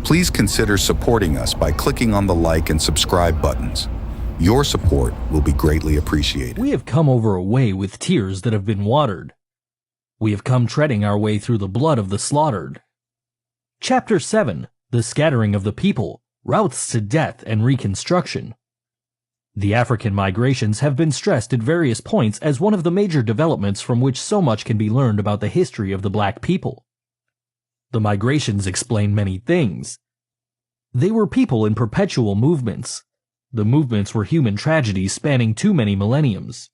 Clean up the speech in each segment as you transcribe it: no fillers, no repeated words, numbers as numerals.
Please consider supporting us by clicking on the like and subscribe buttons. Your support will be greatly appreciated. We have come over a way with tears that have been watered. We have come treading our way through the blood of the slaughtered. Chapter 7. The Scattering of the People, Routes to Death and Reconstruction. The African migrations have been stressed at various points as one of the major developments from which so much can be learned about the history of the black people. The migrations explain many things. They were people in perpetual movements. The movements were human tragedies spanning too many millenniums.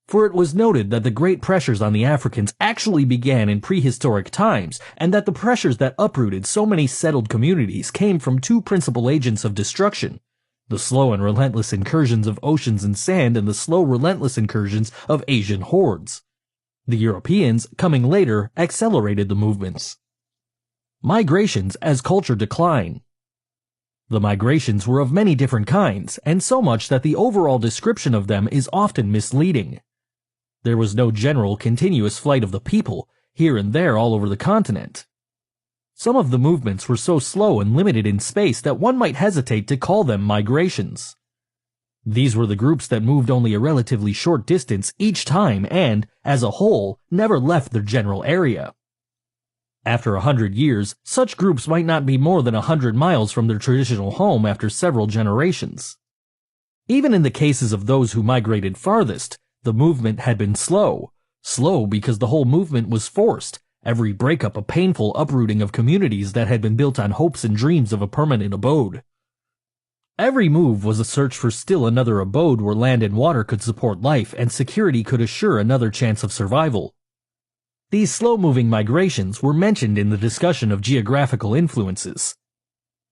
For it was noted that the great pressures on the Africans actually began in prehistoric times, and that the pressures that uprooted so many settled communities came from two principal agents of destruction: the slow and relentless incursions of oceans and sand and the slow relentless incursions of Asian hordes. The Europeans, coming later, accelerated the movements. Migrations as culture decline. The migrations were of many different kinds, and so much that the overall description of them is often misleading. There was no general continuous flight of the people, here and there all over the continent. Some of the movements were so slow and limited in space that one might hesitate to call them migrations. These were the groups that moved only a relatively short distance each time and, as a whole, never left their general area. After 100 years, such groups might not be more than 100 miles from their traditional home after several generations. Even in the cases of those who migrated farthest, the movement had been slow because the whole movement was forced, every breakup a painful uprooting of communities that had been built on hopes and dreams of a permanent abode. Every move was a search for still another abode where land and water could support life and security could assure another chance of survival. These slow-moving migrations were mentioned in the discussion of geographical influences.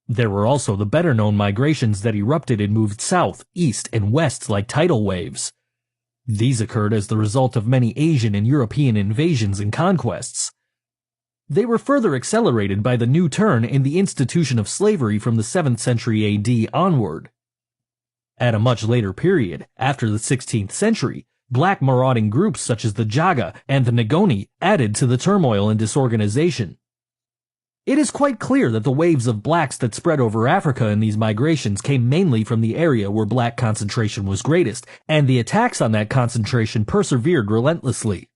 There were also the better-known migrations that erupted and moved south, east, and west like tidal waves. These occurred as the result of many Asian and European invasions and conquests. They were further accelerated by the new turn in the institution of slavery from the 7th century AD onward. At a much later period, after the 16th century, black marauding groups such as the Jaga and the Ngoni added to the turmoil and disorganization. It is quite clear that the waves of blacks that spread over Africa in these migrations came mainly from the area where black concentration was greatest, and the attacks on that concentration persevered relentlessly.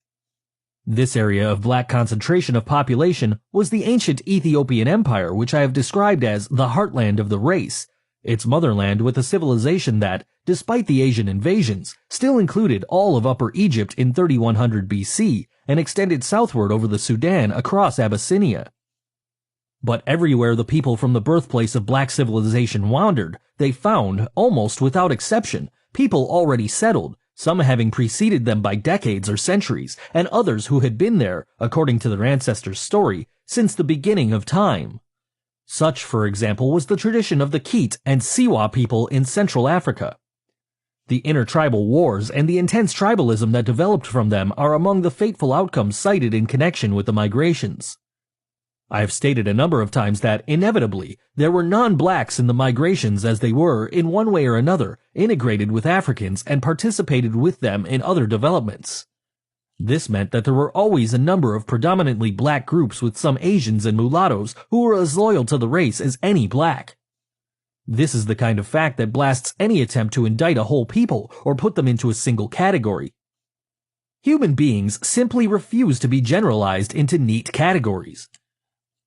This area of black concentration of population was the ancient Ethiopian Empire, which I have described as the heartland of the race, its motherland with a civilization that, despite the Asian invasions, still included all of Upper Egypt in 3100 BC and extended southward over the Sudan across Abyssinia. But everywhere the people from the birthplace of black civilization wandered, they found, almost without exception, people already settled, some having preceded them by decades or centuries, and others who had been there, according to their ancestors' story, since the beginning of time. Such, for example, was the tradition of the Keet and Siwa people in Central Africa. The intertribal wars and the intense tribalism that developed from them are among the fateful outcomes cited in connection with the migrations. I have stated a number of times that, inevitably, there were non-blacks in the migrations as they were, in one way or another, integrated with Africans and participated with them in other developments. This meant that there were always a number of predominantly black groups with some Asians and mulattoes who were as loyal to the race as any black. This is the kind of fact that blasts any attempt to indict a whole people or put them into a single category. Human beings simply refuse to be generalized into neat categories.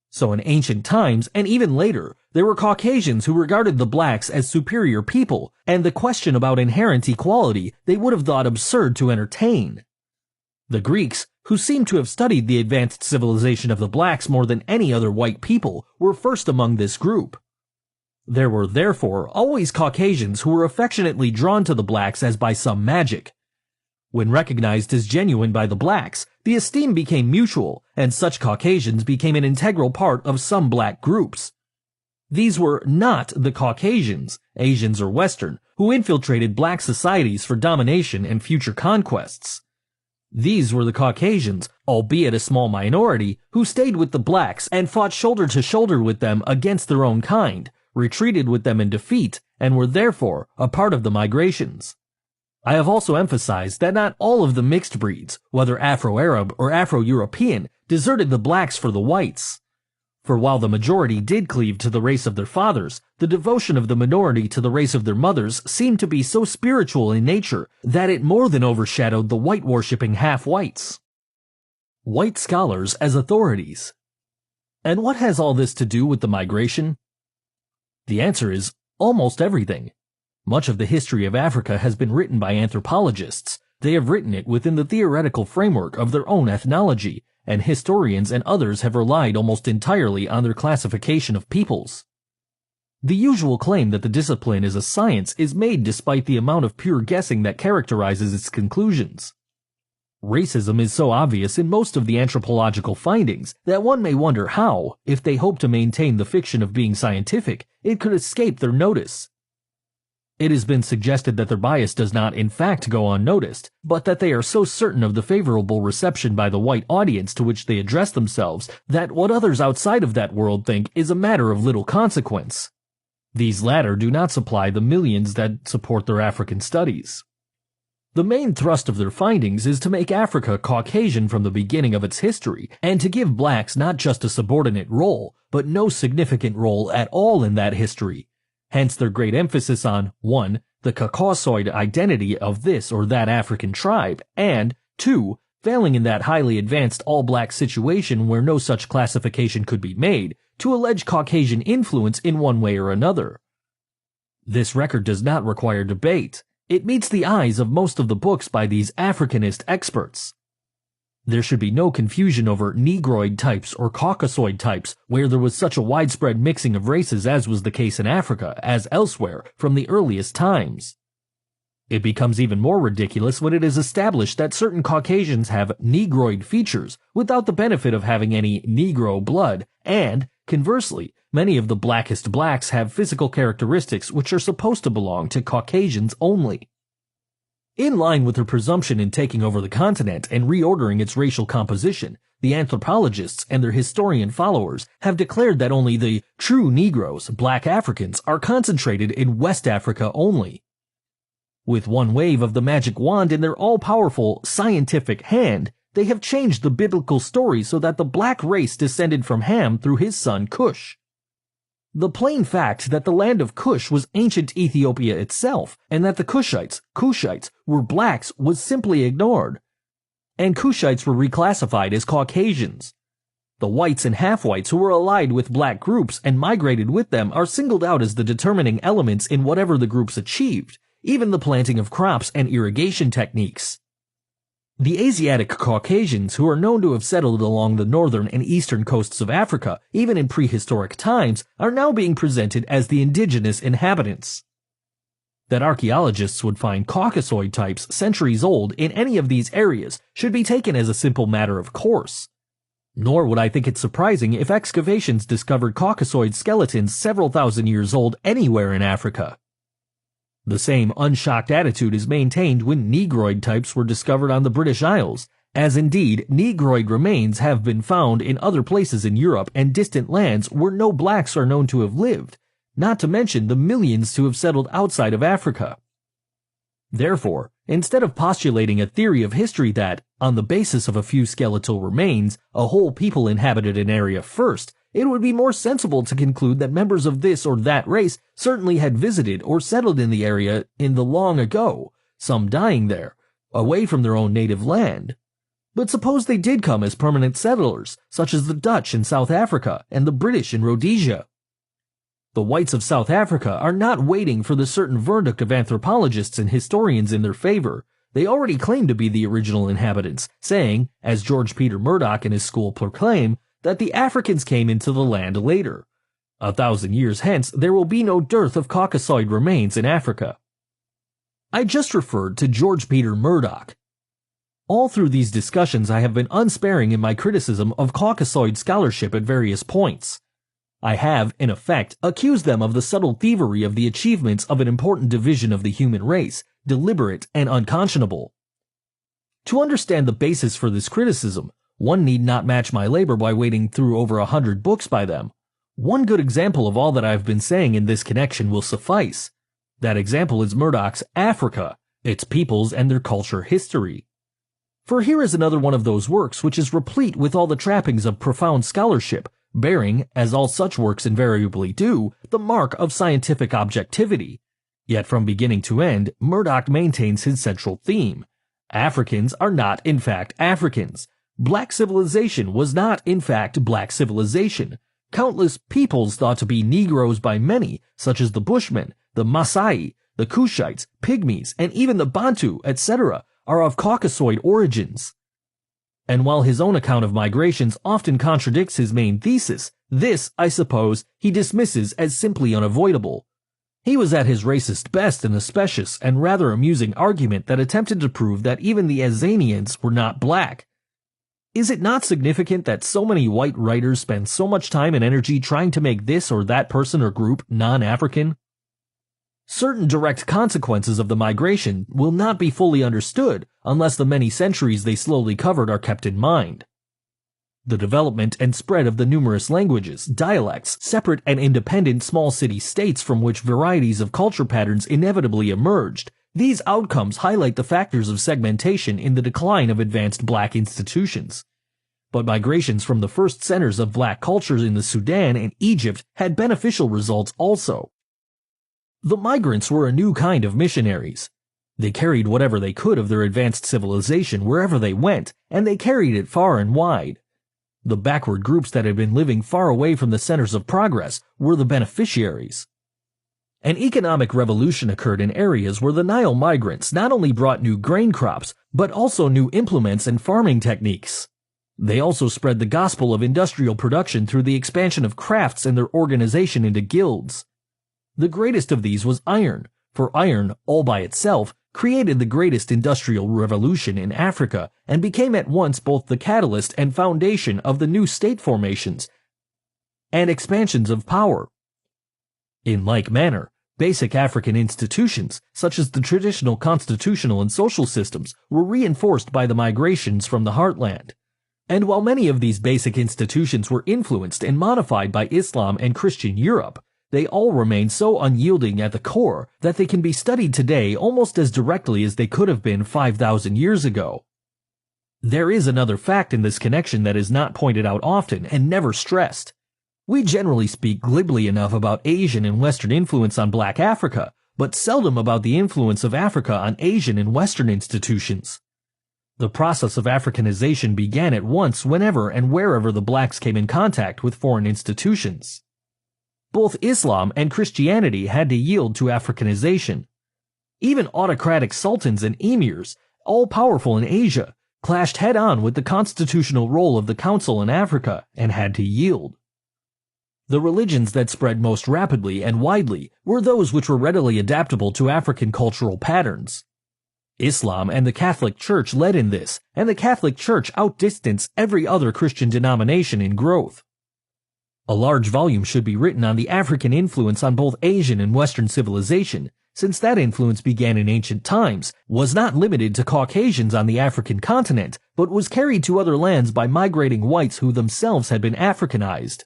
So in ancient times, and even later, there were Caucasians who regarded the blacks as superior people, and the question about inherent equality they would have thought absurd to entertain. The Greeks, who seem to have studied the advanced civilization of the blacks more than any other white people, were first among this group. There were therefore always Caucasians who were affectionately drawn to the blacks as by some magic. When recognized as genuine by the blacks, the esteem became mutual, and such Caucasians became an integral part of some black groups. These were not the Caucasians, Asians or Western, who infiltrated black societies for domination and future conquests. These were the Caucasians, albeit a small minority, who stayed with the blacks and fought shoulder to shoulder with them against their own kind, retreated with them in defeat, and were therefore a part of the migrations. I have also emphasized that not all of the mixed breeds, whether Afro-Arab or Afro-European, deserted the blacks for the whites. For while the majority did cleave to the race of their fathers, the devotion of the minority to the race of their mothers seemed to be so spiritual in nature that it more than overshadowed the white-worshipping half-whites. White scholars as authorities. And what has all this to do with the migration? The answer is almost everything. Much of the history of Africa has been written by anthropologists. They have written it within the theoretical framework of their own ethnology, and historians and others have relied almost entirely on their classification of peoples. The usual claim that the discipline is a science is made despite the amount of pure guessing that characterizes its conclusions. Racism is so obvious in most of the anthropological findings that one may wonder how, if they hope to maintain the fiction of being scientific, it could escape their notice. It has been suggested that their bias does not in fact go unnoticed, but that they are so certain of the favorable reception by the white audience to which they address themselves that what others outside of that world think is a matter of little consequence. These latter do not supply the millions that support their African studies. The main thrust of their findings is to make Africa Caucasian from the beginning of its history, and to give blacks not just a subordinate role, but no significant role at all in that history. Hence their great emphasis on 1. The Caucasoid identity of this or that African tribe, and 2. Failing in that highly advanced all-black situation where no such classification could be made, to allege Caucasian influence in one way or another. This record does not require debate. It meets the eyes of most of the books by these Africanist experts. There should be no confusion over Negroid types or Caucasoid types where there was such a widespread mixing of races as was the case in Africa, as elsewhere, from the earliest times. It becomes even more ridiculous when it is established that certain Caucasians have Negroid features without the benefit of having any Negro blood, and, conversely, many of the blackest blacks have physical characteristics which are supposed to belong to Caucasians only. In line with their presumption in taking over the continent and reordering its racial composition, the anthropologists and their historian followers have declared that only the true Negroes, black Africans, are concentrated in West Africa only. With one wave of the magic wand in their all-powerful scientific hand, they have changed the biblical story so that the black race descended from Ham through his son Cush. The plain fact that the land of Cush was ancient Ethiopia itself, and that the Cushites, were blacks was simply ignored. And Cushites were reclassified as Caucasians. The whites and half-whites who were allied with black groups and migrated with them are singled out as the determining elements in whatever the groups achieved, even the planting of crops and irrigation techniques. The Asiatic Caucasians, who are known to have settled along the northern and eastern coasts of Africa, even in prehistoric times, are now being presented as the indigenous inhabitants. That archaeologists would find Caucasoid types centuries old in any of these areas should be taken as a simple matter of course. Nor would I think it surprising if excavations discovered Caucasoid skeletons several thousand years old anywhere in Africa. The same unshocked attitude is maintained when Negroid types were discovered on the British Isles, as indeed Negroid remains have been found in other places in Europe and distant lands where no blacks are known to have lived, not to mention the millions who have settled outside of Africa. Therefore, instead of postulating a theory of history that, on the basis of a few skeletal remains, a whole people inhabited an area first, it would be more sensible to conclude that members of this or that race certainly had visited or settled in the area in the long ago, some dying there, away from their own native land. But suppose they did come as permanent settlers, such as the Dutch in South Africa and the British in Rhodesia. The whites of South Africa are not waiting for the certain verdict of anthropologists and historians in their favor. They already claim to be the original inhabitants, saying, as George Peter Murdoch and his school proclaim, that the Africans came into the land later. 1,000 years hence, there will be no dearth of Caucasoid remains in Africa. I just referred to George Peter Murdoch. All through these discussions I have been unsparing in my criticism of Caucasoid scholarship at various points. I have, in effect, accused them of the subtle thievery of the achievements of an important division of the human race, deliberate and unconscionable. To understand the basis for this criticism, one need not match my labor by wading through over 100 books by them. One good example of all that I have been saying in this connection will suffice. That example is Murdoch's Africa, its peoples and their culture history. For here is another one of those works which is replete with all the trappings of profound scholarship, bearing, as all such works invariably do, the mark of scientific objectivity. Yet from beginning to end, Murdoch maintains his central theme. Africans are not in fact Africans. Black civilization was not in fact black civilization. Countless peoples thought to be Negroes by many, such as the Bushmen, the Maasai, the Kushites, Pygmies, and even the Bantu, etc., are of Caucasoid origins. And while his own account of migrations often contradicts his main thesis, this, I suppose, he dismisses as simply unavoidable. He was at his racist best in a specious and rather amusing argument that attempted to prove that even the Azanians were not black. Is it not significant that so many white writers spend so much time and energy trying to make this or that person or group non-African? Certain direct consequences of the migration will not be fully understood unless the many centuries they slowly covered are kept in mind. The development and spread of the numerous languages, dialects, separate and independent small city states from which varieties of culture patterns inevitably emerged, these outcomes highlight the factors of segmentation in the decline of advanced black institutions. But migrations from the first centers of black cultures in the Sudan and Egypt had beneficial results also. The migrants were a new kind of missionaries. They carried whatever they could of their advanced civilization wherever they went, and they carried it far and wide. The backward groups that had been living far away from the centers of progress were the beneficiaries. An economic revolution occurred in areas where the Nile migrants not only brought new grain crops, but also new implements and farming techniques. They also spread the gospel of industrial production through the expansion of crafts and their organization into guilds. The greatest of these was iron, for iron, all by itself, created the greatest industrial revolution in Africa and became at once both the catalyst and foundation of the new state formations and expansions of power. In like manner, basic African institutions, such as the traditional constitutional and social systems, were reinforced by the migrations from the heartland. And while many of these basic institutions were influenced and modified by Islam and Christian Europe, they all remain so unyielding at the core that they can be studied today almost as directly as they could have been 5,000 years ago. There is another fact in this connection that is not pointed out often and never stressed. We generally speak glibly enough about Asian and Western influence on Black Africa, but seldom about the influence of Africa on Asian and Western institutions. The process of Africanization began at once whenever and wherever the blacks came in contact with foreign institutions. Both Islam and Christianity had to yield to Africanization. Even autocratic sultans and emirs, all powerful in Asia, clashed head-on with the constitutional role of the council in Africa and had to yield. The religions that spread most rapidly and widely were those which were readily adaptable to African cultural patterns. Islam and the Catholic Church led in this, and the Catholic Church outdistanced every other Christian denomination in growth. A large volume should be written on the African influence on both Asian and Western civilization, since that influence began in ancient times, was not limited to Caucasians on the African continent, but was carried to other lands by migrating whites who themselves had been Africanized.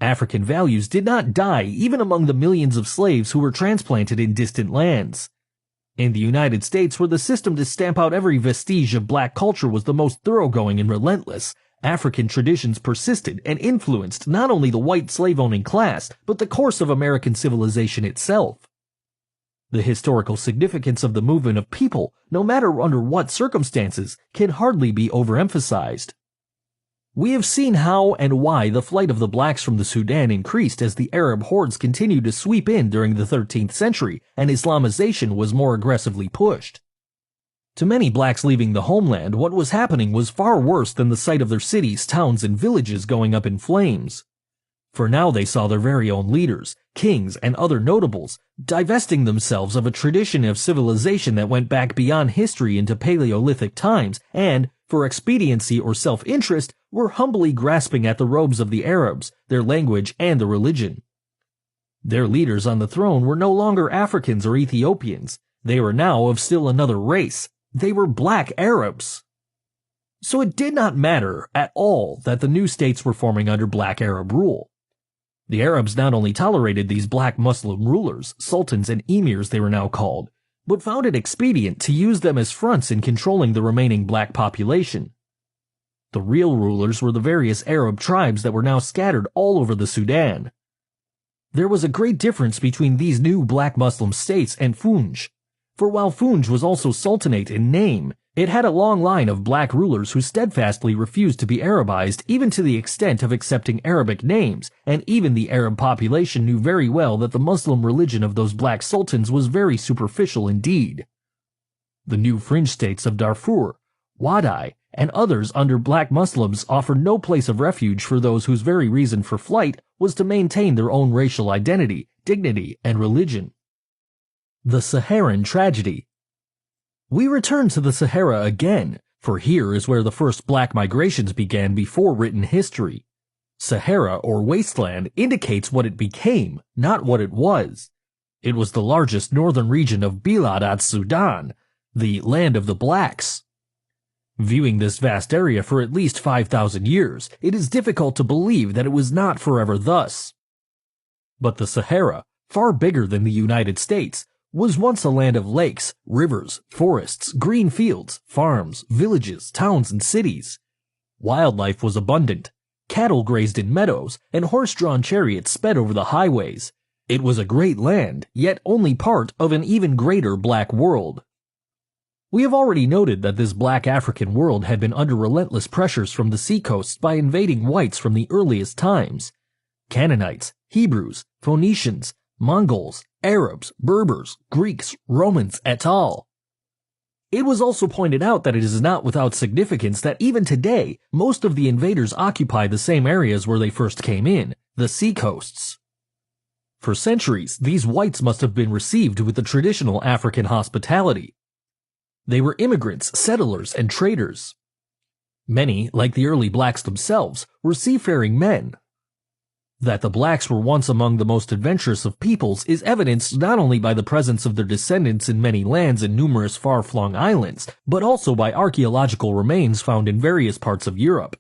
African values did not die even among the millions of slaves who were transplanted in distant lands. In the United States, where the system to stamp out every vestige of black culture was the most thoroughgoing and relentless, African traditions persisted and influenced not only the white slave-owning class, but the course of American civilization itself. The historical significance of the movement of people, no matter under what circumstances, can hardly be overemphasized. We have seen how and why the flight of the blacks from the Sudan increased as the Arab hordes continued to sweep in during the 13th century and Islamization was more aggressively pushed. To many blacks leaving the homeland, what was happening was far worse than the sight of their cities, towns, and villages going up in flames. For now they saw their very own leaders, kings, and other notables, divesting themselves of a tradition of civilization that went back beyond history into Paleolithic times and, for expediency or self-interest, were humbly grasping at the robes of the Arabs, their language, and their religion. Their leaders on the throne were no longer Africans or Ethiopians. They were now of still another race. They were black Arabs. So it did not matter at all that the new states were forming under black Arab rule. The Arabs not only tolerated these black Muslim rulers, sultans and emirs they were now called, but found it expedient to use them as fronts in controlling the remaining black population. The real rulers were the various Arab tribes that were now scattered all over the Sudan. There was a great difference between these new black Muslim states and Funj, for while Funj was also sultanate in name, it had a long line of black rulers who steadfastly refused to be Arabized, even to the extent of accepting Arabic names, and even the Arab population knew very well that the Muslim religion of those black sultans was very superficial indeed. The new fringe states of Darfur, Wadai, and others under black Muslims offered no place of refuge for those whose very reason for flight was to maintain their own racial identity, dignity, and religion. The Saharan Tragedy. We return to the Sahara again, for here is where the first black migrations began before written history. Sahara, or wasteland, indicates what it became, not what it was. It was the largest northern region of Bilad al-Sudan, the land of the blacks. Viewing this vast area for at least 5,000 years, it is difficult to believe that it was not forever thus. But the Sahara, far bigger than the United States, was once a land of lakes, rivers, forests, green fields, farms, villages, towns, and cities. Wildlife was abundant. Cattle grazed in meadows, and horse-drawn chariots sped over the highways. It was a great land, yet only part of an even greater black world. We have already noted that this black African world had been under relentless pressures from the seacoasts by invading whites from the earliest times. Canaanites, Hebrews, Phoenicians, Mongols, Arabs, Berbers, Greeks, Romans, et al. It was also pointed out that it is not without significance that even today, most of the invaders occupy the same areas where they first came in, the seacoasts. For centuries, these whites must have been received with the traditional African hospitality. They were immigrants, settlers, and traders. Many, like the early blacks themselves, were seafaring men. That the blacks were once among the most adventurous of peoples is evidenced not only by the presence of their descendants in many lands and numerous far-flung islands, but also by archaeological remains found in various parts of Europe.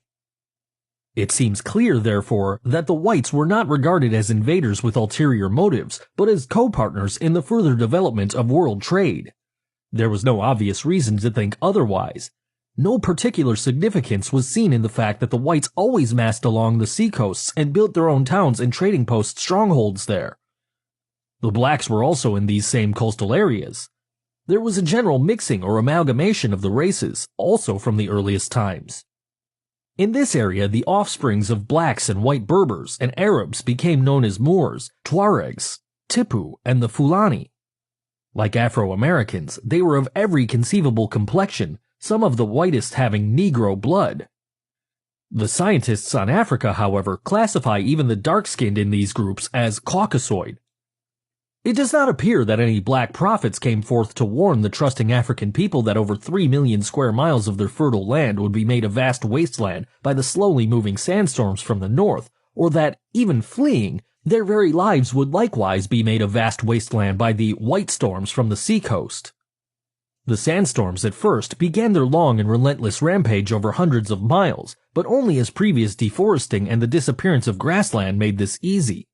It seems clear, therefore, that the whites were not regarded as invaders with ulterior motives, but as co-partners in the further development of world trade. There was no obvious reason to think otherwise. No particular significance was seen in the fact that the whites always massed along the seacoasts and built their own towns and trading post strongholds there. The blacks were also in these same coastal areas. There was a general mixing or amalgamation of the races, also from the earliest times. In this area, the offsprings of blacks and white Berbers and Arabs became known as Moors, Tuaregs, Tipu, and the Fulani. Like Afro-Americans, they were of every conceivable complexion, some of the whitest having Negro blood. The scientists on Africa, however, classify even the dark-skinned in these groups as Caucasoid. It does not appear that any black prophets came forth to warn the trusting African people that over 3 million square miles of their fertile land would be made a vast wasteland by the slowly moving sandstorms from the north, or that, even fleeing, their very lives would likewise be made a vast wasteland by the white storms from the seacoast. The sandstorms at first began their long and relentless rampage over hundreds of miles, but only as previous deforesting and the disappearance of grassland made this easy.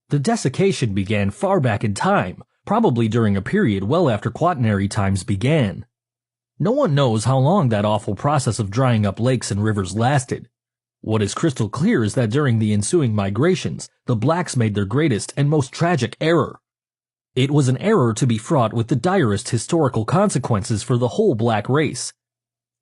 The desiccation began far back in time, probably during a period well after Quaternary times began. No one knows how long that awful process of drying up lakes and rivers lasted. What is crystal clear is that during the ensuing migrations, the blacks made their greatest and most tragic error. It was an error to be fraught with the direst historical consequences for the whole black race.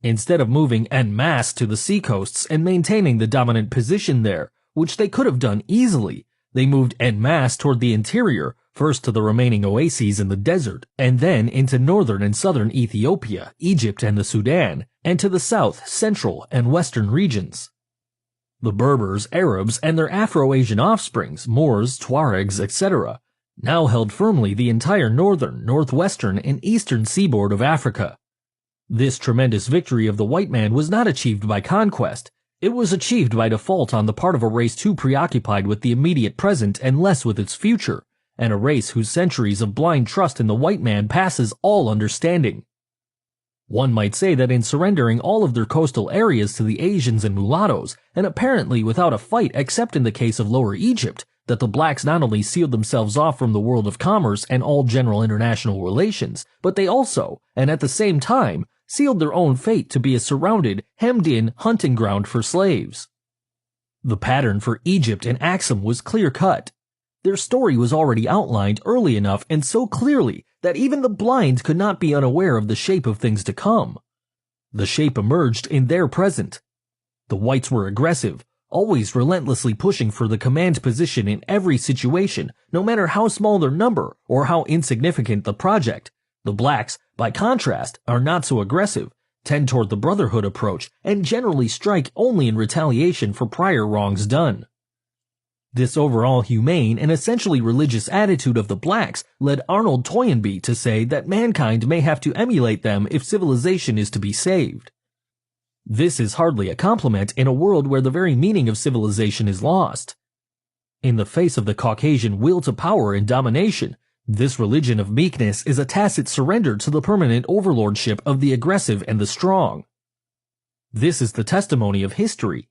Instead of moving en masse to the seacoasts and maintaining the dominant position there, which they could have done easily, they moved en masse toward the interior, first to the remaining oases in the desert, and then into northern and southern Ethiopia, Egypt, and the Sudan, and to the south, central, and western regions. The Berbers, Arabs, and their Afro-Asian offsprings, Moors, Tuaregs, etc., now held firmly the entire northern, northwestern, and eastern seaboard of Africa. This tremendous victory of the white man was not achieved by conquest. It was achieved by default on the part of a race too preoccupied with the immediate present and less with its future, and a race whose centuries of blind trust in the white man passes all understanding. One might say that in surrendering all of their coastal areas to the Asians and mulattoes, and apparently without a fight except in the case of Lower Egypt, that the blacks not only sealed themselves off from the world of commerce and all general international relations, but they also, and at the same time, sealed their own fate to be a surrounded, hemmed-in hunting ground for slaves. The pattern for Egypt and Axum was clear-cut. Their story was already outlined early enough and so clearly that even the blind could not be unaware of the shape of things to come. The shape emerged in their present. The whites were aggressive, always relentlessly pushing for the command position in every situation, no matter how small their number or how insignificant the project. The blacks, by contrast, are not so aggressive, tend toward the brotherhood approach, and generally strike only in retaliation for prior wrongs done. This overall humane and essentially religious attitude of the blacks led Arnold Toynbee to say that mankind may have to emulate them if civilization is to be saved. This is hardly a compliment in a world where the very meaning of civilization is lost. In the face of the Caucasian will to power and domination, this religion of meekness is a tacit surrender to the permanent overlordship of the aggressive and the strong. This is the testimony of history.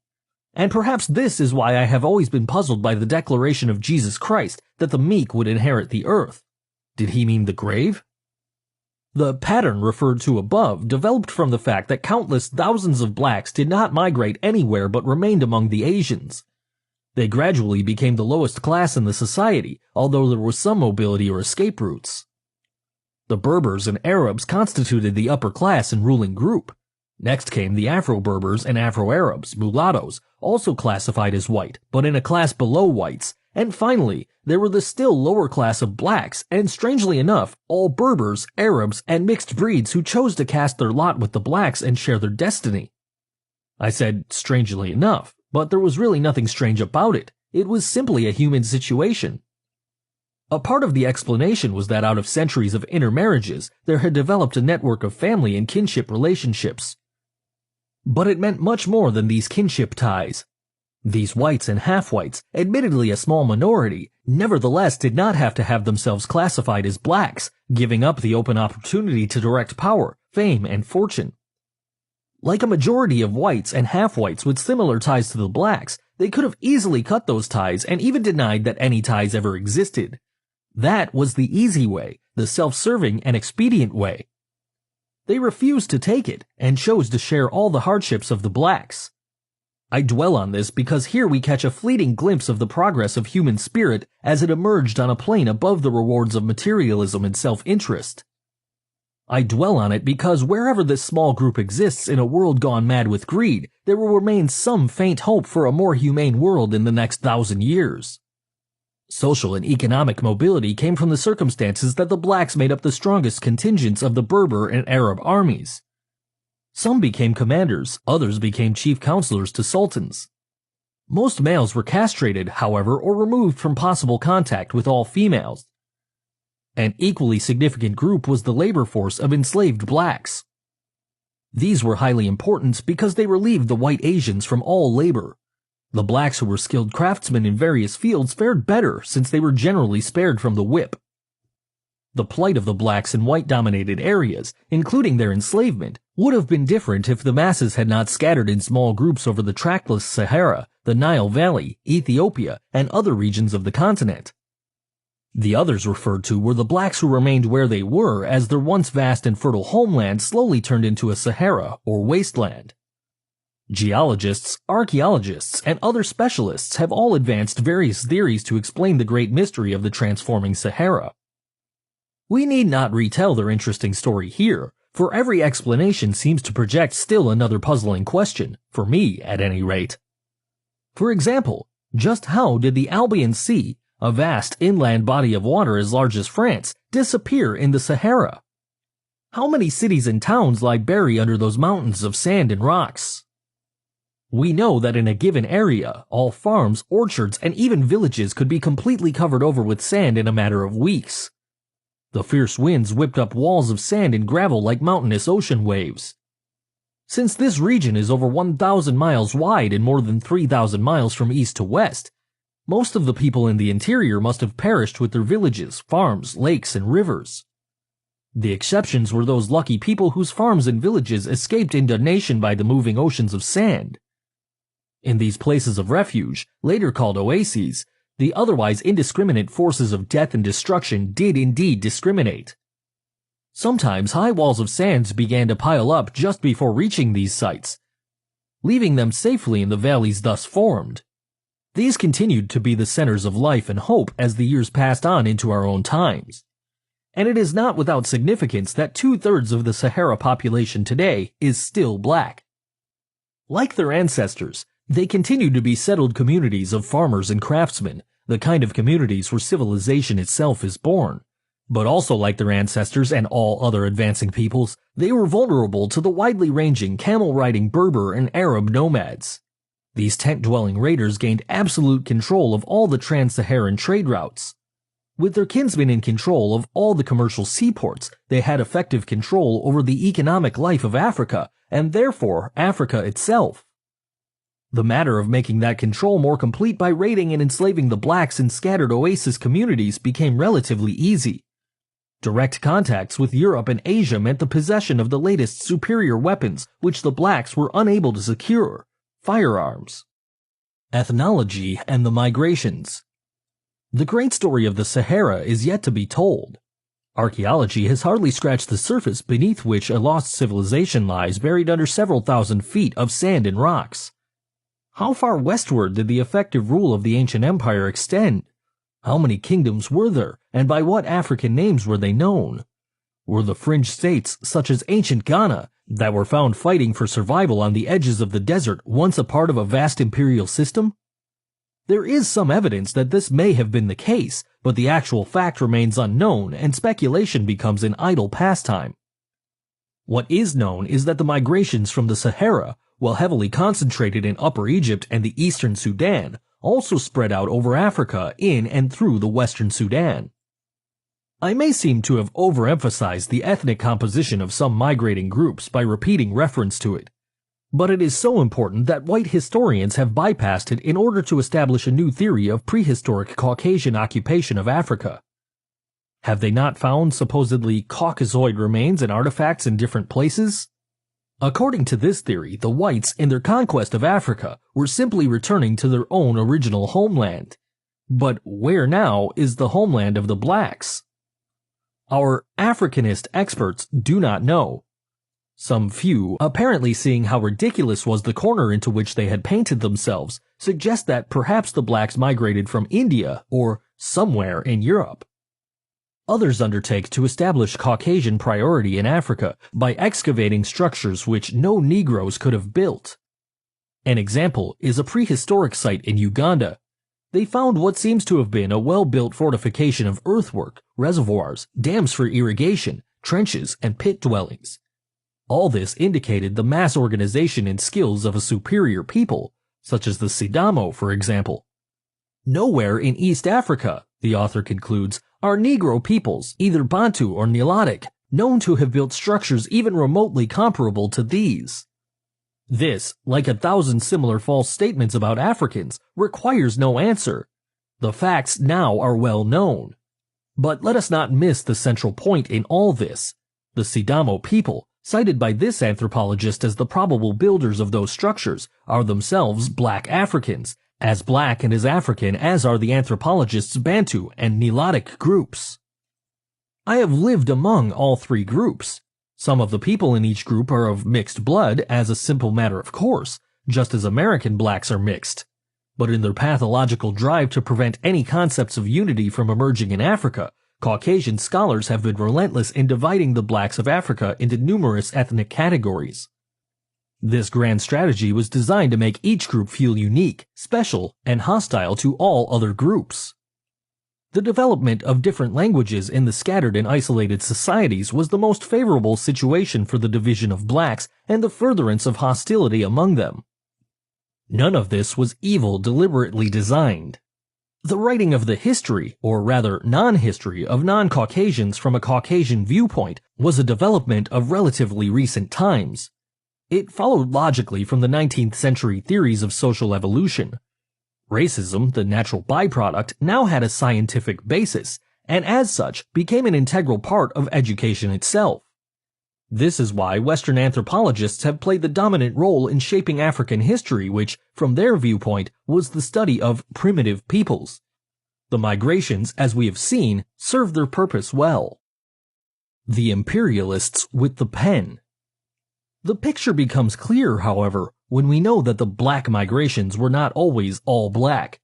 And perhaps this is why I have always been puzzled by the declaration of Jesus Christ that the meek would inherit the earth. Did he mean the grave? The pattern referred to above developed from the fact that countless thousands of blacks did not migrate anywhere but remained among the Asians. They gradually became the lowest class in the society, although there was some mobility or escape routes. The Berbers and Arabs constituted the upper class and ruling group. Next came the Afro-Berbers and Afro-Arabs, mulattoes, also classified as white, but in a class below whites. And finally, there were the still lower class of blacks, and strangely enough, all Berbers, Arabs, and mixed breeds who chose to cast their lot with the blacks and share their destiny. I said strangely enough, but there was really nothing strange about it. It was simply a human situation. A part of the explanation was that out of centuries of intermarriages, there had developed a network of family and kinship relationships. But it meant much more than these kinship ties. These whites and half-whites, admittedly a small minority, nevertheless did not have to have themselves classified as blacks, giving up the open opportunity to direct power, fame, and fortune. Like a majority of whites and half-whites with similar ties to the blacks, they could have easily cut those ties and even denied that any ties ever existed. That was the easy way, the self-serving and expedient way. They refused to take it and chose to share all the hardships of the blacks. I dwell on this because here we catch a fleeting glimpse of the progress of human spirit as it emerged on a plane above the rewards of materialism and self-interest. I dwell on it because wherever this small group exists in a world gone mad with greed, there will remain some faint hope for a more humane world in the next 1,000 years. Social and economic mobility came from the circumstances that the blacks made up the strongest contingents of the Berber and Arab armies. Some became commanders, others became chief counselors to sultans. Most males were castrated, however, or removed from possible contact with all females. An equally significant group was the labor force of enslaved blacks. These were highly important because they relieved the white Asians from all labor. The blacks who were skilled craftsmen in various fields fared better since they were generally spared from the whip. The plight of the blacks in white-dominated areas, including their enslavement, would have been different if the masses had not scattered in small groups over the trackless Sahara, the Nile Valley, Ethiopia, and other regions of the continent. The others referred to were the blacks who remained where they were as their once vast and fertile homeland slowly turned into a Sahara or wasteland. Geologists, archaeologists, and other specialists have all advanced various theories to explain the great mystery of the transforming Sahara. We need not retell their interesting story here, for every explanation seems to project still another puzzling question, for me at any rate. For example, just how did the Albion Sea, a vast inland body of water as large as France, disappear in the Sahara? How many cities and towns lie buried under those mountains of sand and rocks? We know that in a given area, all farms, orchards, and even villages could be completely covered over with sand in a matter of weeks. The fierce winds whipped up walls of sand and gravel like mountainous ocean waves. Since this region is over 1,000 miles wide and more than 3,000 miles from east to west, most of the people in the interior must have perished with their villages, farms, lakes, and rivers. The exceptions were those lucky people whose farms and villages escaped inundation by the moving oceans of sand. In these places of refuge, later called oases, the otherwise indiscriminate forces of death and destruction did indeed discriminate. Sometimes high walls of sand began to pile up just before reaching these sites, leaving them safely in the valleys thus formed. These continued to be the centers of life and hope as the years passed on into our own times. And it is not without significance that 2/3 of the Sahara population today is still black. Like their ancestors, they continue to be settled communities of farmers and craftsmen, the kind of communities where civilization itself is born. But also like their ancestors and all other advancing peoples, they were vulnerable to the widely ranging camel-riding Berber and Arab nomads. These tent-dwelling raiders gained absolute control of all the trans-Saharan trade routes. With their kinsmen in control of all the commercial seaports, they had effective control over the economic life of Africa, and therefore Africa itself. The matter of making that control more complete by raiding and enslaving the blacks in scattered oasis communities became relatively easy. Direct contacts with Europe and Asia meant the possession of the latest superior weapons which the blacks were unable to secure: firearms. Ethnology and the migrations. The great story of the Sahara is yet to be told. Archaeology has hardly scratched the surface beneath which a lost civilization lies buried under several thousand feet of sand and rocks. How far westward did the effective rule of the ancient empire extend? How many kingdoms were there, and by what African names were they known? Were the fringe states, such as ancient Ghana, that were found fighting for survival on the edges of the desert, once a part of a vast imperial system? There is some evidence that this may have been the case, but the actual fact remains unknown and speculation becomes an idle pastime. What is known is that the migrations from the Sahara, while heavily concentrated in Upper Egypt and the Eastern Sudan, also spread out over Africa in and through the Western Sudan. I may seem to have overemphasized the ethnic composition of some migrating groups by repeating reference to it, but it is so important that white historians have bypassed it in order to establish a new theory of prehistoric Caucasian occupation of Africa. Have they not found supposedly Caucasoid remains and artifacts in different places? According to this theory, the whites, in their conquest of Africa, were simply returning to their own original homeland. But where now is the homeland of the blacks? Our Africanist experts do not know. Some few, apparently seeing how ridiculous was the corner into which they had painted themselves, suggest that perhaps the blacks migrated from India or somewhere in Europe. Others undertake to establish Caucasian priority in Africa by excavating structures which no Negroes could have built. An example is a prehistoric site in Uganda. They found what seems to have been a well-built fortification of earthwork, reservoirs, dams for irrigation, trenches, and pit dwellings. All this indicated the mass organization and skills of a superior people, such as the Sidamo, for example. Nowhere in East Africa, the author concludes, are Negro peoples, either Bantu or Nilotic, known to have built structures even remotely comparable to these. This, like 1,000 similar false statements about Africans, requires no answer. The facts now are well known. But let us not miss the central point in all this. The Sidamo people, cited by this anthropologist as the probable builders of those structures, are themselves black Africans, as black and as African as are the anthropologists' Bantu and Nilotic groups. I have lived among all three groups. Some of the people in each group are of mixed blood as a simple matter of course, just as American blacks are mixed. But in their pathological drive to prevent any concepts of unity from emerging in Africa, Caucasian scholars have been relentless in dividing the blacks of Africa into numerous ethnic categories. This grand strategy was designed to make each group feel unique, special, and hostile to all other groups. The development of different languages in the scattered and isolated societies was the most favorable situation for the division of blacks and the furtherance of hostility among them. None of this was evil deliberately designed. The writing of the history, or rather non-history, of non-Caucasians from a Caucasian viewpoint was a development of relatively recent times. It followed logically from the 19th century theories of social evolution. Racism, the natural byproduct, now had a scientific basis, and as such became an integral part of education itself. This is why Western anthropologists have played the dominant role in shaping African history, which, from their viewpoint, was the study of primitive peoples. The migrations, as we have seen, served their purpose well. The imperialists with the pen. The picture becomes clear, however, when we know that the black migrations were not always all black.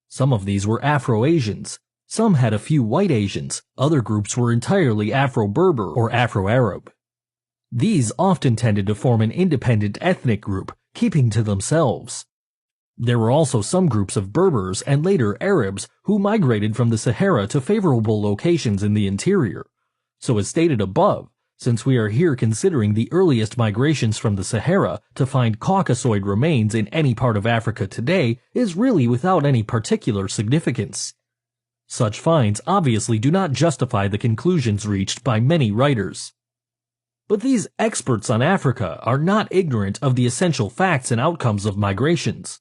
Some of these were Afro-Asians, some had a few white Asians, other groups were entirely Afro-Berber or Afro-Arab. These often tended to form an independent ethnic group, keeping to themselves. There were also some groups of Berbers and later Arabs who migrated from the Sahara to favorable locations in the interior. So as stated above, since we are here considering the earliest migrations from the Sahara, to find Caucasoid remains in any part of Africa today is really without any particular significance. Such finds obviously do not justify the conclusions reached by many writers. But these experts on Africa are not ignorant of the essential facts and outcomes of migrations.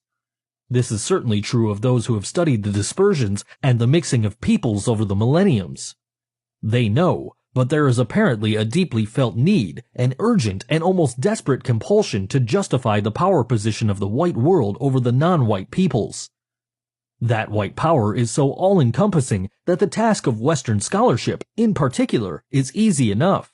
This is certainly true of those who have studied the dispersions and the mixing of peoples over the millenniums. They know, but there is apparently a deeply felt need, an urgent and almost desperate compulsion to justify the power position of the white world over the non-white peoples. That white power is so all-encompassing that the task of Western scholarship, in particular, is easy enough.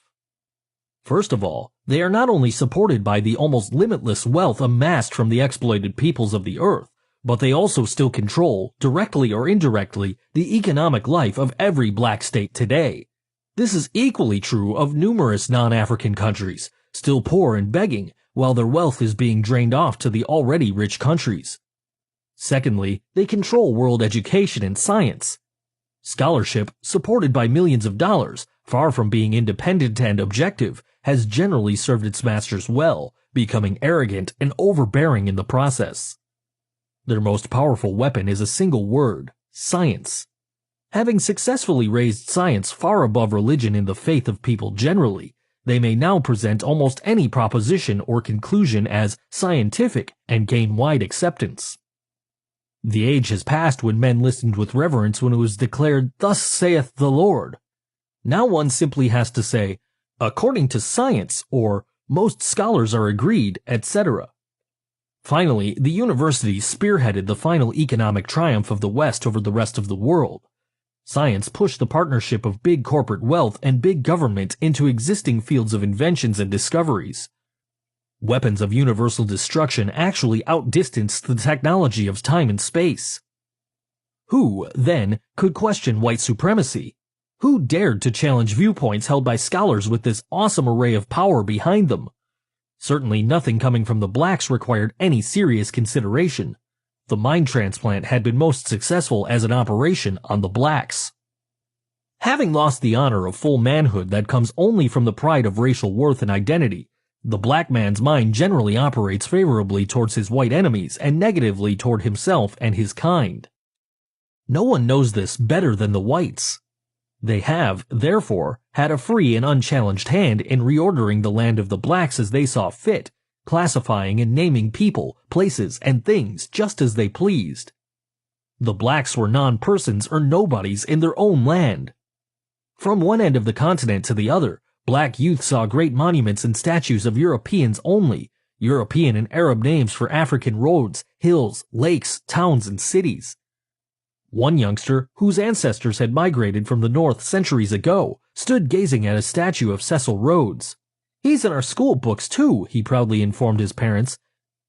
First of all, they are not only supported by the almost limitless wealth amassed from the exploited peoples of the earth, but they also still control, directly or indirectly, the economic life of every black state today. This is equally true of numerous non-African countries, still poor and begging, while their wealth is being drained off to the already rich countries. Secondly, they control world education and science. Scholarship, supported by millions of dollars, far from being independent and objective, has generally served its masters well, becoming arrogant and overbearing in the process. Their most powerful weapon is a single word: science. Having successfully raised science far above religion in the faith of people generally, they may now present almost any proposition or conclusion as scientific and gain wide acceptance. The age has passed when men listened with reverence when it was declared, "Thus saith the Lord." Now one simply has to say, "According to science," or "Most scholars are agreed," etc. Finally, the universities spearheaded the final economic triumph of the West over the rest of the world. Science pushed the partnership of big corporate wealth and big government into existing fields of inventions and discoveries. Weapons of universal destruction actually outdistanced the technology of time and space. Who, then, could question white supremacy? Who dared to challenge viewpoints held by scholars with this awesome array of power behind them? Certainly nothing coming from the blacks required any serious consideration. The mind transplant had been most successful as an operation on the blacks. Having lost the honor of full manhood that comes only from the pride of racial worth and identity, the black man's mind generally operates favorably towards his white enemies and negatively toward himself and his kind. No one knows this better than the whites. They have, therefore, had a free and unchallenged hand in reordering the land of the blacks as they saw fit, classifying and naming people, places, and things just as they pleased. The blacks were non-persons or nobodies in their own land. From one end of the continent to the other, black youth saw great monuments and statues of Europeans only, European and Arab names for African roads, hills, lakes, towns, and cities. One youngster, whose ancestors had migrated from the north centuries ago, stood gazing at a statue of Cecil Rhodes. "He's in our school books too," he proudly informed his parents.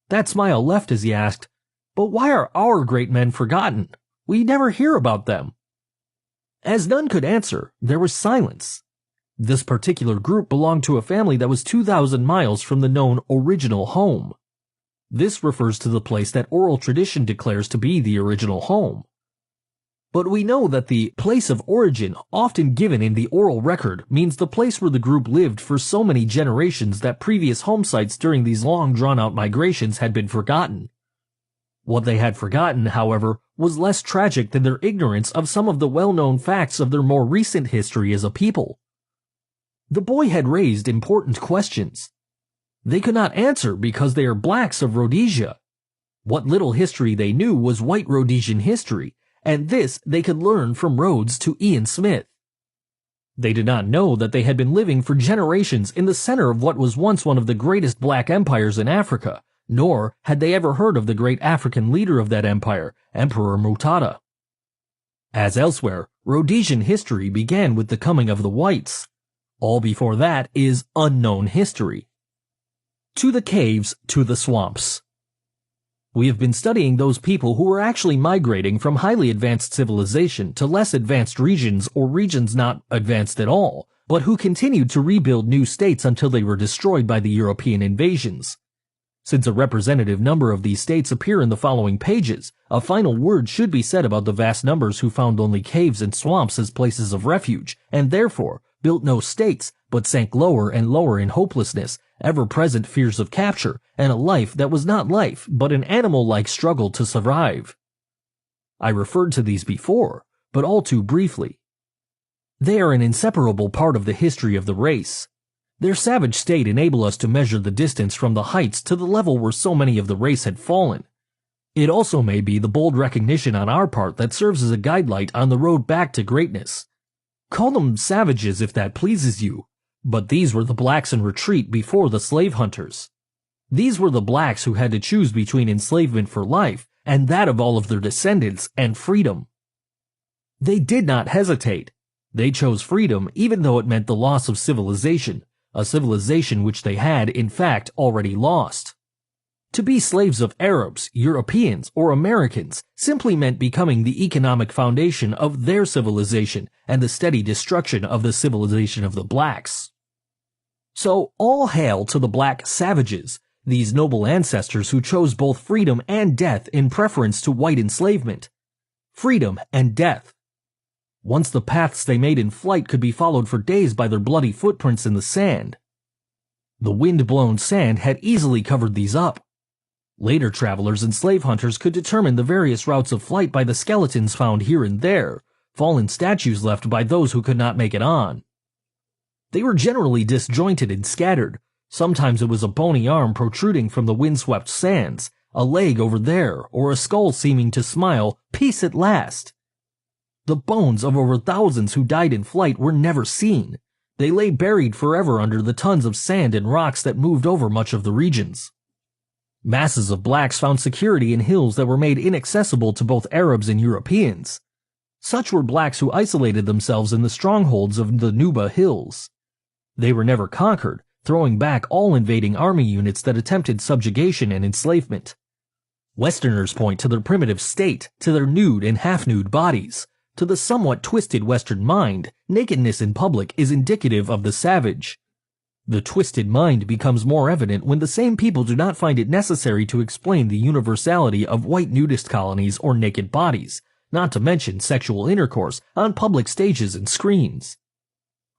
That smile left as he asked, "But why are our great men forgotten? We never hear about them." As none could answer, there was silence. This particular group belonged to a family that was 2,000 miles from the known original home. This refers to the place that oral tradition declares to be the original home. But we know that the place of origin, often given in the oral record, means the place where the group lived for so many generations that previous home sites during these long drawn-out migrations had been forgotten. What they had forgotten, however, was less tragic than their ignorance of some of the well-known facts of their more recent history as a people. The boy had raised important questions. They could not answer because they are blacks of Rhodesia. What little history they knew was white Rhodesian history, and this they could learn from Rhodes to Ian Smith. They did not know that they had been living for generations in the center of what was once one of the greatest black empires in Africa, nor had they ever heard of the great African leader of that empire, Emperor Mutata. As elsewhere, Rhodesian history began with the coming of the whites. All before that is unknown history. To the caves, to the swamps. We have been studying those people who were actually migrating from highly advanced civilization to less advanced regions or regions not advanced at all, but who continued to rebuild new states until they were destroyed by the European invasions. Since a representative number of these states appear in the following pages, a final word should be said about the vast numbers who found only caves and swamps as places of refuge, and therefore built no states, but sank lower and lower in hopelessness, ever-present fears of capture, and a life that was not life, but an animal-like struggle to survive. I referred to these before, but all too briefly. They are an inseparable part of the history of the race. Their savage state enabled us to measure the distance from the heights to the level where so many of the race had fallen. It also may be the bold recognition on our part that serves as a guidelight on the road back to greatness. Call them savages if that pleases you, but these were the blacks in retreat before the slave hunters. These were the blacks who had to choose between enslavement for life and that of all of their descendants and freedom. They did not hesitate. They chose freedom even though it meant the loss of civilization, a civilization which they had, in fact, already lost. To be slaves of Arabs, Europeans, or Americans simply meant becoming the economic foundation of their civilization and the steady destruction of the civilization of the blacks. So, all hail to the black savages, these noble ancestors who chose both freedom and death in preference to white enslavement. Freedom and death. Once the paths they made in flight could be followed for days by their bloody footprints in the sand. The wind-blown sand had easily covered these up. Later travelers and slave hunters could determine the various routes of flight by the skeletons found here and there, fallen statues left by those who could not make it on. They were generally disjointed and scattered. Sometimes it was a bony arm protruding from the windswept sands, a leg over there, or a skull seeming to smile, peace at last. The bones of over thousands who died in flight were never seen. They lay buried forever under the tons of sand and rocks that moved over much of the regions. Masses of blacks found security in hills that were made inaccessible to both Arabs and Europeans. Such were blacks who isolated themselves in the strongholds of the Nuba Hills. They were never conquered, throwing back all invading army units that attempted subjugation and enslavement. Westerners point to their primitive state, to their nude and half-nude bodies. To the somewhat twisted Western mind, nakedness in public is indicative of the savage. The twisted mind becomes more evident when the same people do not find it necessary to explain the universality of white nudist colonies or naked bodies, not to mention sexual intercourse on public stages and screens.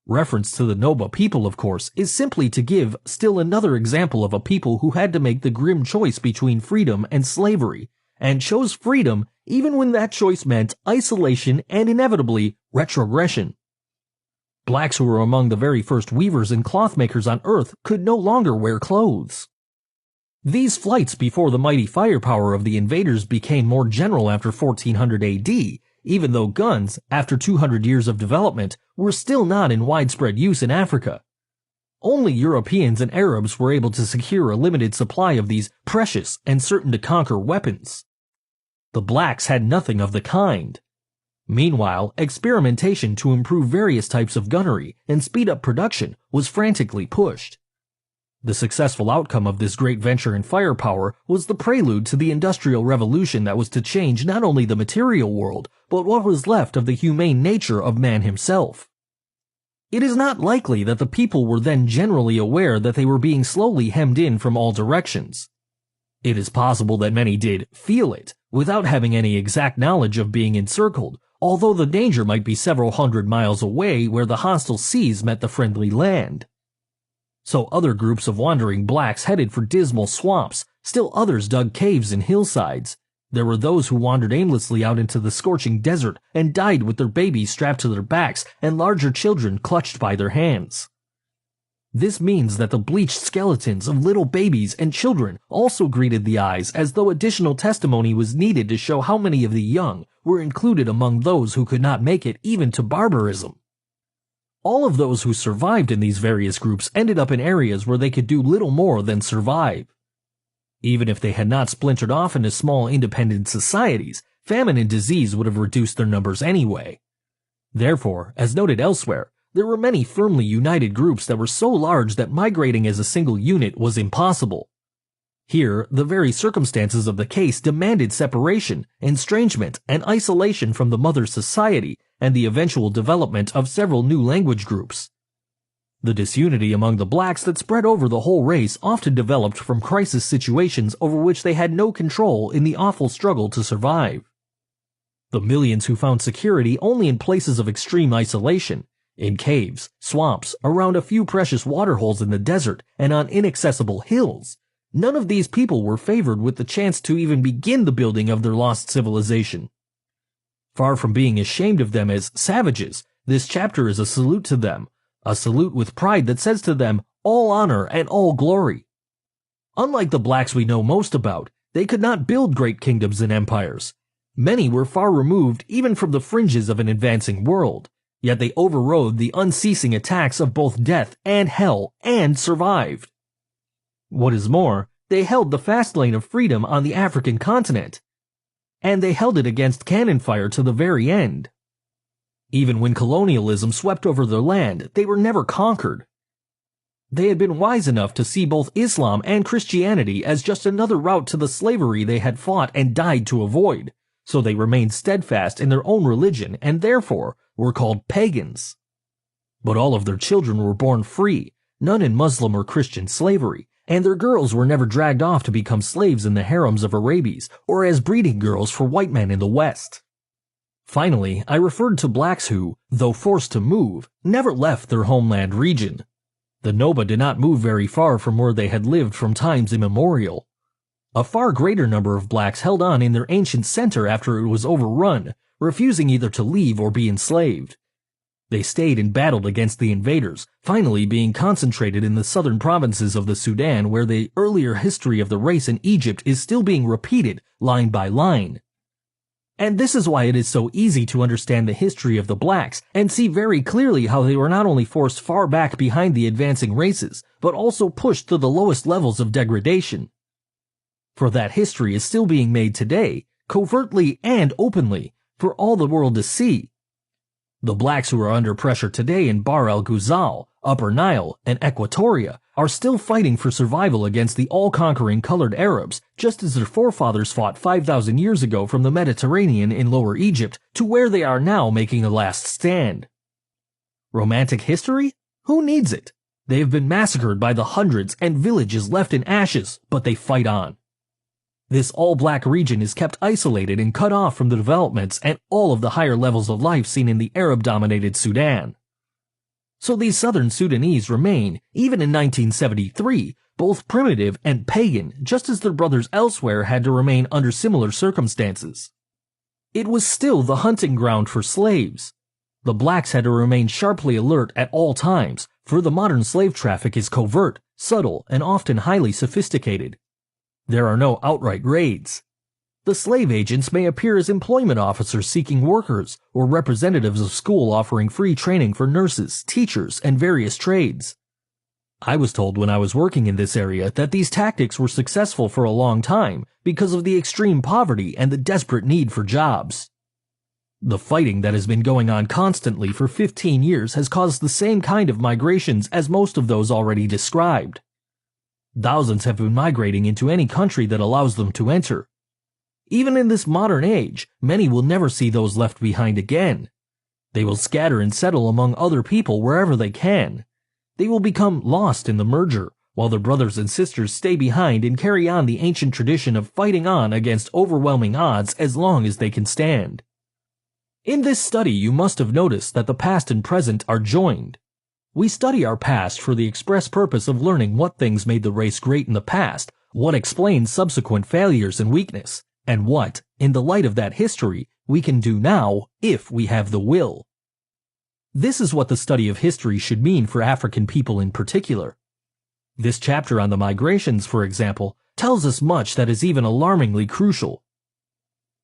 Reference to the Noba people, of course, is simply to give still another example of a people who had to make the grim choice between freedom and slavery, and chose freedom even when that choice meant isolation and inevitably retrogression. Blacks who were among the very first weavers and clothmakers on Earth could no longer wear clothes. These flights before the mighty firepower of the invaders became more general after 1400 AD, even though guns, after 200 years of development, were still not in widespread use in Africa. Only Europeans and Arabs were able to secure a limited supply of these precious and certain-to-conquer weapons. The blacks had nothing of the kind. Meanwhile, experimentation to improve various types of gunnery and speed up production was frantically pushed. The successful outcome of this great venture in firepower was the prelude to the Industrial Revolution that was to change not only the material world, but what was left of the humane nature of man himself. It is not likely that the people were then generally aware that they were being slowly hemmed in from all directions. It is possible that many did feel it, without having any exact knowledge of being encircled, although the danger might be several hundred miles away where the hostile seas met the friendly land. So other groups of wandering blacks headed for dismal swamps, still others dug caves in hillsides. There were those who wandered aimlessly out into the scorching desert and died with their babies strapped to their backs and larger children clutched by their hands. This means that the bleached skeletons of little babies and children also greeted the eyes as though additional testimony was needed to show how many of the young were included among those who could not make it even to barbarism. All of those who survived in these various groups ended up in areas where they could do little more than survive. Even if they had not splintered off into small independent societies, famine and disease would have reduced their numbers anyway. Therefore, as noted elsewhere, there were many firmly united groups that were so large that migrating as a single unit was impossible. Here, the very circumstances of the case demanded separation, estrangement, and isolation from the mother society, and the eventual development of several new language groups. The disunity among the blacks that spread over the whole race often developed from crisis situations over which they had no control in the awful struggle to survive. The millions who found security only in places of extreme isolation, in caves, swamps, around a few precious waterholes in the desert, and on inaccessible hills, none of these people were favored with the chance to even begin the building of their lost civilization. Far from being ashamed of them as savages, this chapter is a salute to them, a salute with pride that says to them, all honor and all glory. Unlike the blacks we know most about, they could not build great kingdoms and empires. Many were far removed even from the fringes of an advancing world, yet they overrode the unceasing attacks of both death and hell and survived. What is more, they held the fast lane of freedom on the African continent, and they held it against cannon fire to the very end. Even when colonialism swept over their land, they were never conquered. They had been wise enough to see both Islam and Christianity as just another route to the slavery they had fought and died to avoid, so they remained steadfast in their own religion and therefore were called pagans. But all of their children were born free, none in Muslim or Christian slavery, and their girls were never dragged off to become slaves in the harems of Arabes or as breeding girls for white men in the West. Finally, I referred to blacks who, though forced to move, never left their homeland region. The Noba did not move very far from where they had lived from times immemorial. A far greater number of blacks held on in their ancient center after it was overrun, refusing either to leave or be enslaved. They stayed and battled against the invaders, finally being concentrated in the southern provinces of the Sudan, where the earlier history of the race in Egypt is still being repeated line by line. And this is why it is so easy to understand the history of the blacks and see very clearly how they were not only forced far back behind the advancing races, but also pushed to the lowest levels of degradation. For that history is still being made today, covertly and openly, for all the world to see. The blacks who are under pressure today in Bahr el-Ghazal, Upper Nile, and Equatoria are still fighting for survival against the all-conquering colored Arabs, just as their forefathers fought 5,000 years ago from the Mediterranean in Lower Egypt to where they are now making a last stand. Romantic history? Who needs it? They have been massacred by the hundreds and villages left in ashes, but they fight on. This all-black region is kept isolated and cut off from the developments and all of the higher levels of life seen in the Arab-dominated Sudan. So these southern Sudanese remain, even in 1973, both primitive and pagan, just as their brothers elsewhere had to remain under similar circumstances. It was still the hunting ground for slaves. The blacks had to remain sharply alert at all times, for the modern slave traffic is covert, subtle, and often highly sophisticated. There are no outright raids. The slave agents may appear as employment officers seeking workers, or representatives of school offering free training for nurses, teachers, and various trades. I was told when I was working in this area that these tactics were successful for a long time because of the extreme poverty and the desperate need for jobs. The fighting that has been going on constantly for 15 years has caused the same kind of migrations as most of those already described. Thousands have been migrating into any country that allows them to enter. Even in this modern age, many will never see those left behind again. They will scatter and settle among other people wherever they can. They will become lost in the merger, while their brothers and sisters stay behind and carry on the ancient tradition of fighting on against overwhelming odds as long as they can stand. In this study, you must have noticed that the past and present are joined. We study our past for the express purpose of learning what things made the race great in the past, what explains subsequent failures and weakness, and what, in the light of that history, we can do now if we have the will. This is what the study of history should mean for African people in particular. This chapter on the migrations, for example, tells us much that is even alarmingly crucial.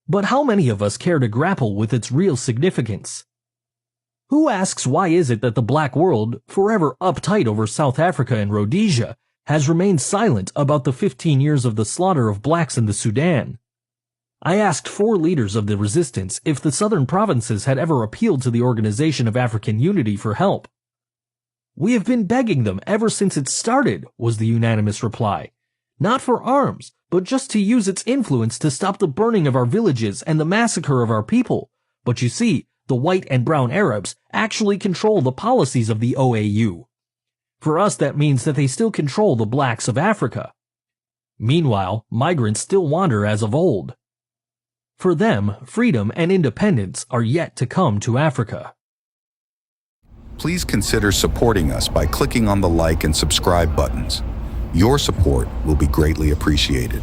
But how many of us care to grapple with its real significance? Who asks why is it that the black world, forever uptight over South Africa and Rhodesia, has remained silent about the 15 years of the slaughter of blacks in the Sudan? I asked 4 leaders of the resistance if the southern provinces had ever appealed to the Organization of African Unity for help. We have been begging them ever since it started, was the unanimous reply. Not for arms, but just to use its influence to stop the burning of our villages and the massacre of our people. But you see, the white and brown Arabs actually control the policies of the OAU. For us, that means that they still control the blacks of Africa. Meanwhile, migrants still wander as of old. For them, freedom and independence are yet to come to Africa. Please consider supporting us by clicking on the like and subscribe buttons. Your support will be greatly appreciated.